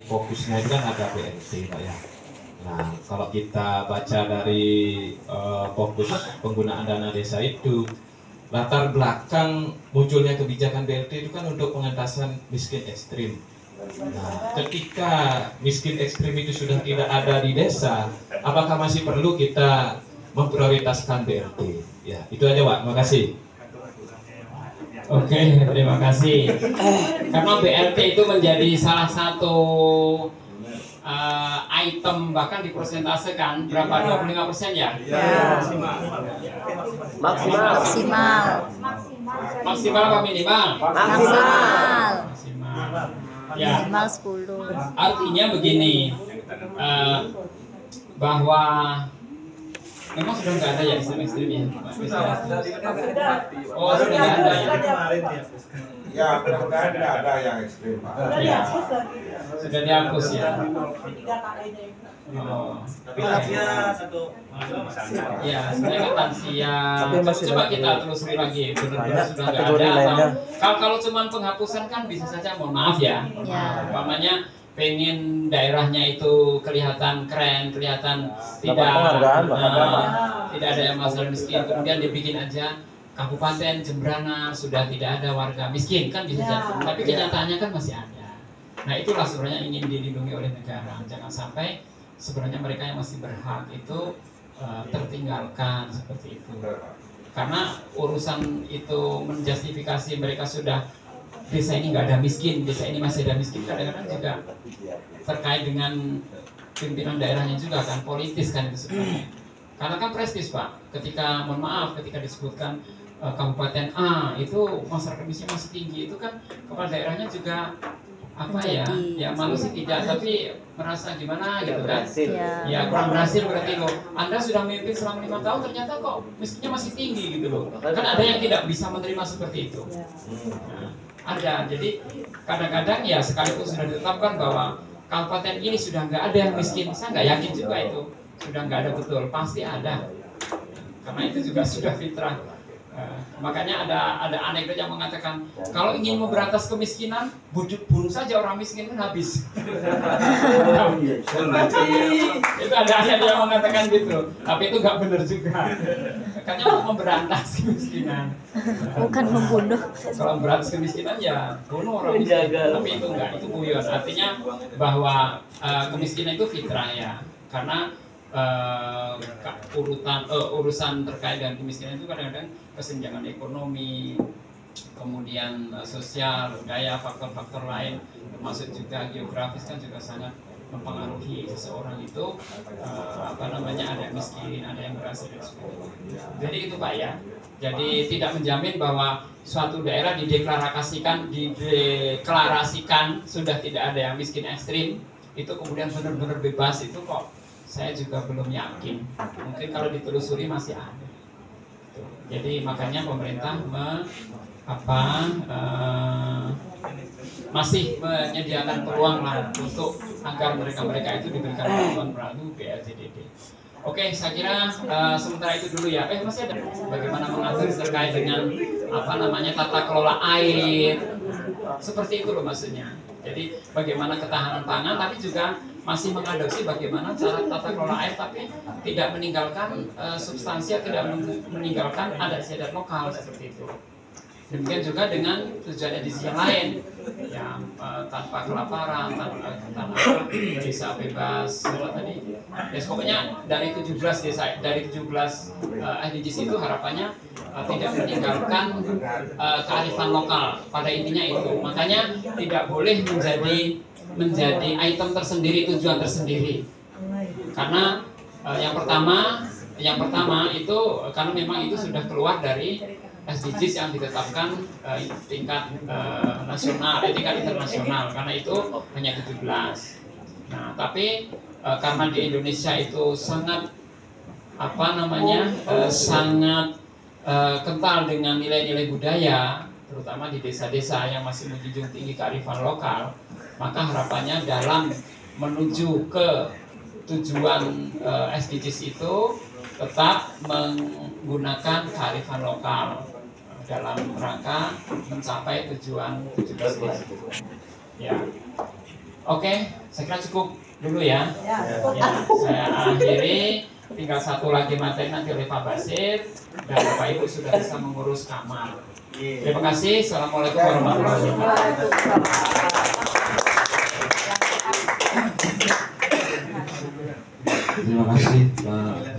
fokusnya itu kan ada BLT Pak ya. Nah kalau kita baca dari fokus penggunaan dana desa itu, latar belakang munculnya kebijakan BLT itu kan untuk pengentasan miskin ekstrim. Nah ketika miskin ekstrim itu sudah tidak ada di desa, apakah masih perlu kita memprioritaskan BLT? Ya itu aja Pak, terima kasih. Oke, terima kasih. Karena BLT itu menjadi salah satu item, bahkan dipresentasekan berapa, 25% ya? Ya. Maksimal. Maksimal apa minimal? Maksimal. Maksimal. Ya. Minimal 10. Artinya begini, bahwa memang sudah nggak ada ya ekstrim ya? Oh sudah nggak ada ya? Ya mudah-mudahan tidak ada yang ekstrim Pak. Ya. Sudah dihapus ya. Oh. Ya, sebenarnya kan lansia. Coba kita telusuri lagi, benar-benar sudah nggak ada. Kalau cuma penghapusan kan bisa saja, mohon maaf ya. Umpamanya pengen daerahnya itu kelihatan keren, kelihatan tidak ada yang masalah miskin, kemudian dibikin aja Kabupaten Jembrana sudah tidak ada warga miskin, kan bisa jadi. Tapi kenyataannya kan masih ada. Nah itulah sebenarnya ingin dilindungi oleh negara. Jangan sampai sebenarnya mereka yang masih berhak itu tertinggalkan seperti itu. Karena urusan itu menjustifikasi mereka sudah desa ini nggak ada miskin, desa ini masih ada miskin, kadang-kadang juga terkait dengan pimpinan daerahnya juga kan, politis kan itu sebenarnya. Karena kan prestis Pak, ketika mohon maaf ketika disebutkan Kabupaten A itu masyarakat miskin masih tinggi, itu kan kepala daerahnya juga apa ya malu sih tidak, tapi merasa gimana gitu kan, ya kurang berhasil berarti loh. Anda sudah memimpin selama 5 tahun ternyata kok miskinnya masih tinggi gitu loh, kan ada yang tidak bisa menerima seperti itu. Nah, ada, jadi kadang-kadang ya sekalipun sudah ditetapkan bahwa kabupaten ini sudah nggak ada yang miskin, saya nggak yakin juga itu sudah nggak ada, betul pasti ada, karena itu juga sudah fitrah. Makanya ada anekdot yang mengatakan kalau ingin memberantas kemiskinan, bunuh saja orang miskin kan habis. Itu ada anekdot yang mengatakan gitu, tapi itu nggak benar juga. Makanya untuk memberantas kemiskinan, Bukan membunuh. kalau memberantas kemiskinan ya bunuh orang miskin, tapi itu enggak, itu guyon. Artinya bahwa kemiskinan itu fitrah ya, karena urusan terkait dengan kemiskinan itu kadang-kadang kesenjangan ekonomi, kemudian sosial, budaya, faktor-faktor lain, termasuk juga geografis kan juga sangat mempengaruhi seseorang itu ada yang miskin, ada yang berhasil dan sebagainya. Jadi itu Pak ya. Jadi tidak menjamin bahwa suatu daerah dideklarasikan sudah tidak ada yang miskin ekstrim, itu kemudian benar-benar bebas, itu kok saya juga belum yakin. Mungkin kalau ditelusuri masih ada. Jadi makanya pemerintah masih menyediakan peluang lah untuk agar mereka itu diberikan bantuan melalui BLTDD. Oke, saya kira sementara itu dulu ya. Masih ada bagaimana mengatur terkait dengan tata kelola air. Seperti itu loh maksudnya. Jadi bagaimana ketahanan pangan, tapi juga masih mengadopsi bagaimana cara tata kelola air, tapi tidak meninggalkan substansi, tidak meninggalkan adat istiadat lokal seperti itu. Demikian juga dengan tujuan edisi yang lain, yang tanpa kelaparan, tanpa desa bebas tadi. Ya, pokoknya dari 17 desa, dari 17 SDGs itu harapannya tidak meninggalkan kearifan lokal. Pada intinya itu, makanya tidak boleh menjadi item tersendiri, tujuan tersendiri. Karena yang pertama itu karena memang itu sudah keluar dari SDGs yang ditetapkan tingkat nasional, tingkat internasional, karena itu hanya 17. Nah, tapi karena di Indonesia itu sangat sangat kental dengan nilai-nilai budaya, terutama di desa-desa yang masih menjunjung tinggi kearifan lokal, maka harapannya dalam menuju ke tujuan SDGs itu tetap menggunakan kearifan lokal dalam rangka mencapai tujuan 17 desa. Ya. Oke, saya kira cukup dulu ya. Saya akhiri. Tinggal satu lagi materi nanti oleh Pak Basir dan Bapak Ibu sudah bisa mengurus kamar. Terima kasih. Assalamualaikum warahmatullahi wabarakatuh. Terima kasih Pak